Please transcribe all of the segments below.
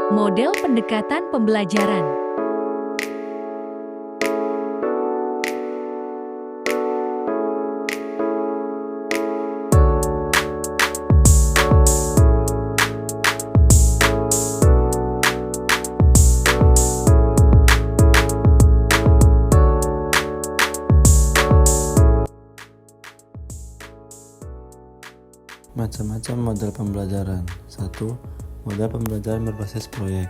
Model pendekatan pembelajaran. Macam-macam model pembelajaran. 1. Model pembelajaran berbasis proyek.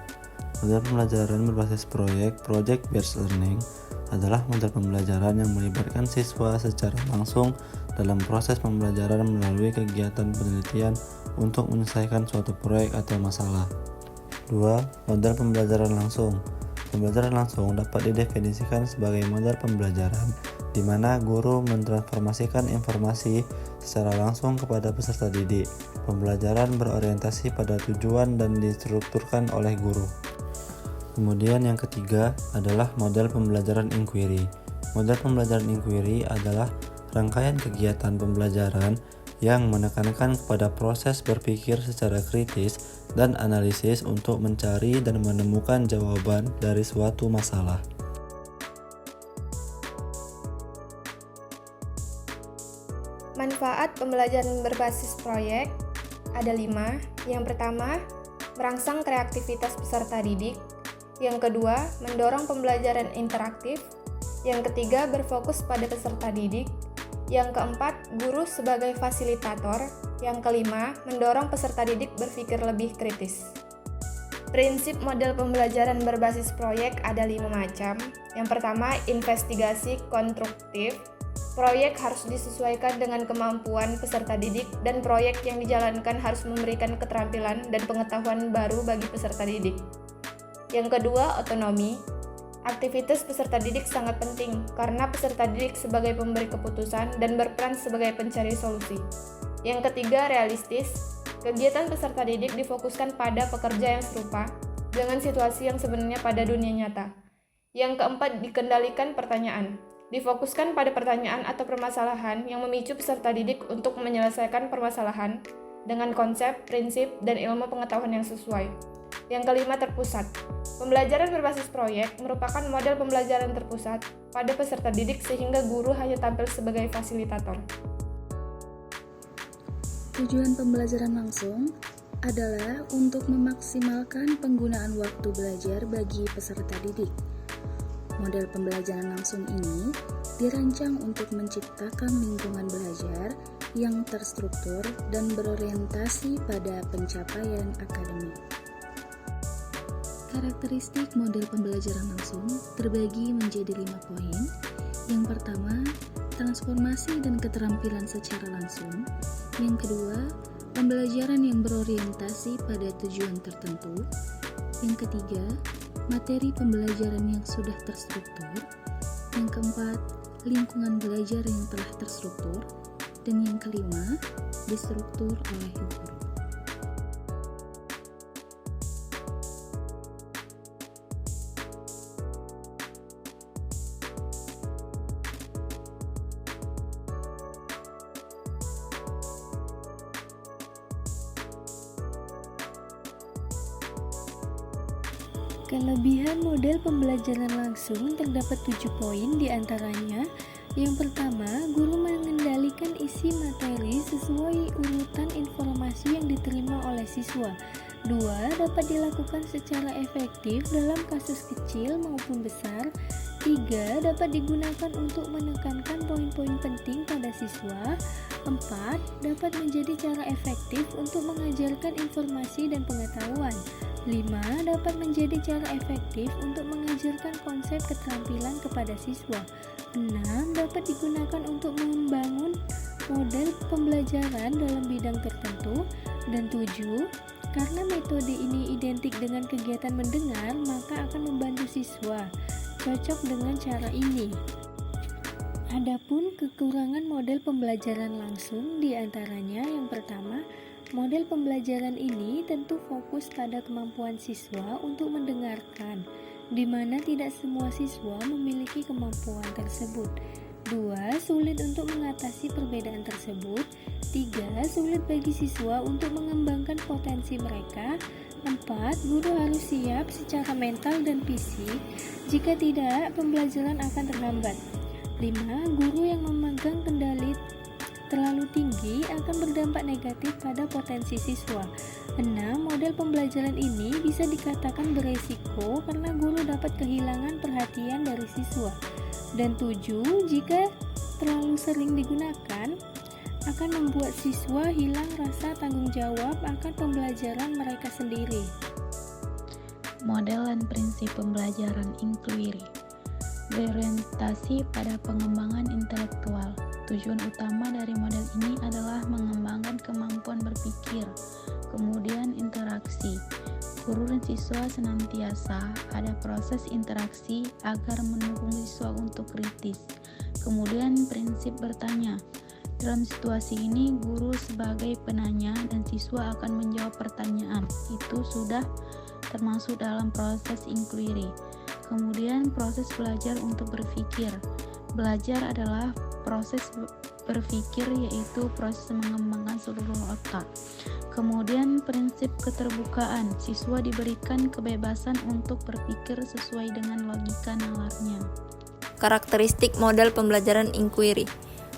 Model pembelajaran berbasis proyek, project-based learning, adalah model pembelajaran yang melibatkan siswa secara langsung dalam proses pembelajaran melalui kegiatan penelitian untuk menyelesaikan suatu proyek atau masalah. 2. Model pembelajaran langsung. Pembelajaran langsung dapat didefinisikan sebagai model pembelajaran di mana guru mentransformasikan informasi secara langsung kepada peserta didik. Pembelajaran berorientasi pada tujuan dan distrukturkan oleh guru. Kemudian yang ketiga adalah model pembelajaran inquiry. Model pembelajaran inquiry adalah rangkaian kegiatan pembelajaran yang menekankan kepada proses berpikir secara kritis dan analisis untuk mencari dan menemukan jawaban dari suatu masalah. Manfaat pembelajaran berbasis proyek ada 5. Yang pertama, merangsang kreativitas peserta didik. Yang kedua, mendorong pembelajaran interaktif. Yang ketiga, berfokus pada peserta didik. Yang keempat, guru sebagai fasilitator. Yang kelima, mendorong peserta didik berpikir lebih kritis. Prinsip model pembelajaran berbasis proyek ada 5 macam. Yang pertama, investigasi konstruktif. Proyek harus disesuaikan dengan kemampuan peserta didik dan proyek yang dijalankan harus memberikan keterampilan dan pengetahuan baru bagi peserta didik. Yang kedua, otonomi. Aktivitas peserta didik sangat penting karena peserta didik sebagai pemberi keputusan dan berperan sebagai pencari solusi. Yang ketiga, realistis. Kegiatan peserta didik difokuskan pada pekerja yang serupa dengan situasi yang sebenarnya pada dunia nyata. Yang keempat, dikendalikan pertanyaan. Difokuskan pada pertanyaan atau permasalahan yang memicu peserta didik untuk menyelesaikan permasalahan dengan konsep, prinsip, dan ilmu pengetahuan yang sesuai. Yang kelima, terpusat. Pembelajaran berbasis proyek merupakan model pembelajaran terpusat pada peserta didik sehingga guru hanya tampil sebagai fasilitator. Tujuan pembelajaran langsung adalah untuk memaksimalkan penggunaan waktu belajar bagi peserta didik. Model pembelajaran langsung ini dirancang untuk menciptakan lingkungan belajar yang terstruktur dan berorientasi pada pencapaian akademik. Karakteristik model pembelajaran langsung terbagi menjadi 5 poin. Yang pertama, transformasi dan keterampilan secara langsung. Yang kedua, pembelajaran yang berorientasi pada tujuan tertentu. Yang ketiga, materi pembelajaran yang sudah terstruktur. Yang keempat, lingkungan belajar yang telah terstruktur. Dan yang kelima, distruktur oleh guru. Kelebihan model pembelajaran langsung terdapat 7 poin diantaranya. Yang pertama, guru mengendalikan isi materi sesuai urutan informasi yang diterima oleh siswa. 2. Dapat dilakukan secara efektif dalam kasus kecil maupun besar. 3. Dapat digunakan untuk menekankan poin-poin penting pada siswa. 4. Dapat menjadi cara efektif untuk mengajarkan informasi dan pengetahuan. 5. Dapat menjadi cara efektif untuk mengajarkan konsep keterampilan kepada siswa. 6. Dapat digunakan untuk membangun model pembelajaran dalam bidang tertentu. Dan 7. Karena metode ini identik dengan kegiatan mendengar, maka akan membantu siswa cocok dengan cara ini. Adapun kekurangan model pembelajaran langsung diantaranya yang pertama, model pembelajaran ini tentu fokus pada kemampuan siswa untuk mendengarkan, di mana tidak semua siswa memiliki kemampuan tersebut. 2. Sulit untuk mengatasi perbedaan tersebut. 3. Sulit bagi siswa untuk mengembangkan potensi mereka. 4. Guru harus siap secara mental dan fisik. Jika tidak, pembelajaran akan terhambat. 5. Guru yang memegang kendali terlalu tinggi akan berdampak negatif pada potensi siswa. 6. Model pembelajaran ini bisa dikatakan beresiko karena guru dapat kehilangan perhatian dari siswa. Dan 7. Jika terlalu sering digunakan, akan membuat siswa hilang rasa tanggung jawab akan pembelajaran mereka sendiri. Model dan prinsip pembelajaran inquiry berorientasi pada pengembangan intelektual. Tujuan utama dari model ini adalah mengembangkan kemampuan berpikir, kemudian interaksi. Guru dan siswa senantiasa ada proses interaksi agar mendukung siswa untuk kritis. Kemudian prinsip bertanya. Dalam situasi ini, guru sebagai penanya dan siswa akan menjawab pertanyaan. Itu sudah termasuk dalam proses inquiry. Kemudian proses belajar untuk berpikir. Belajar adalah proses berpikir, yaitu proses mengembangkan seluruh otak. Kemudian prinsip keterbukaan. Siswa diberikan kebebasan untuk berpikir sesuai dengan logika nalarnya. Karakteristik model pembelajaran inquiry.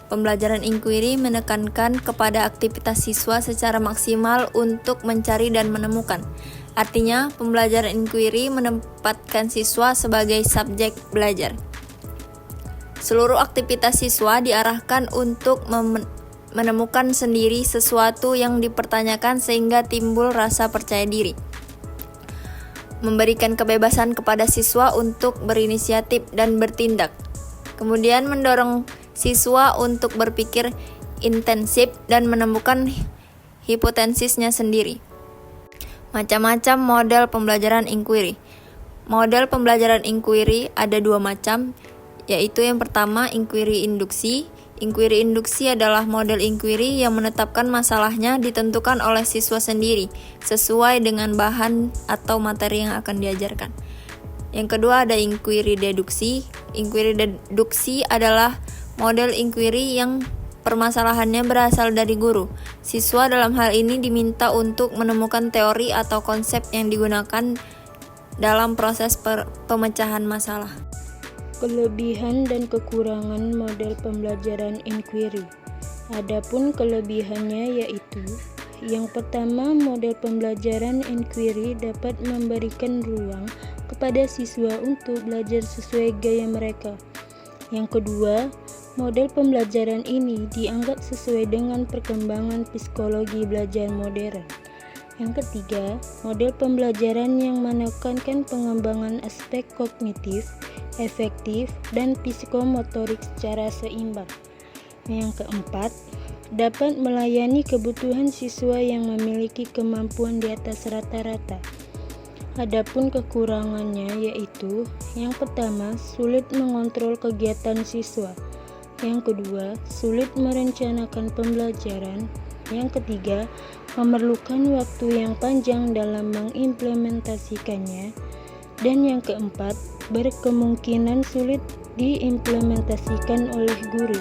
Pembelajaran inquiry menekankan kepada aktivitas siswa secara maksimal untuk mencari dan menemukan. Artinya, pembelajaran inquiry menempatkan siswa sebagai subjek belajar. Seluruh aktivitas siswa diarahkan untuk menemukan sendiri sesuatu yang dipertanyakan sehingga timbul rasa percaya diri. Memberikan kebebasan kepada siswa untuk berinisiatif dan bertindak. Kemudian mendorong siswa untuk berpikir intensif dan menemukan hipotesisnya sendiri. Macam-macam model pembelajaran inquiry. Model pembelajaran inquiry ada 2 macam, yaitu yang pertama inquiry induksi. Inquiry induksi adalah model inquiry yang menetapkan masalahnya ditentukan oleh siswa sendiri, sesuai dengan bahan atau materi yang akan diajarkan. Yang kedua ada inquiry deduksi. Inquiry deduksi adalah model inquiry yang permasalahannya berasal dari guru. Siswa dalam hal ini diminta untuk menemukan teori atau konsep yang digunakan dalam proses pemecahan masalah. Kelebihan dan kekurangan model pembelajaran inquiry. Adapun kelebihannya yaitu: yang pertama, model pembelajaran inquiry dapat memberikan ruang kepada siswa untuk belajar sesuai gaya mereka. Yang kedua, model pembelajaran ini dianggap sesuai dengan perkembangan psikologi belajar modern. Yang ketiga, model pembelajaran yang menekankan pengembangan aspek kognitif, efektif, dan psikomotorik secara seimbang. Yang keempat, dapat melayani kebutuhan siswa yang memiliki kemampuan di atas rata-rata. Adapun kekurangannya yaitu: yang pertama, sulit mengontrol kegiatan siswa. Yang kedua, sulit merencanakan pembelajaran. Yang ketiga, memerlukan waktu yang panjang dalam mengimplementasikannya. Dan yang keempat, berkemungkinan sulit diimplementasikan oleh guru.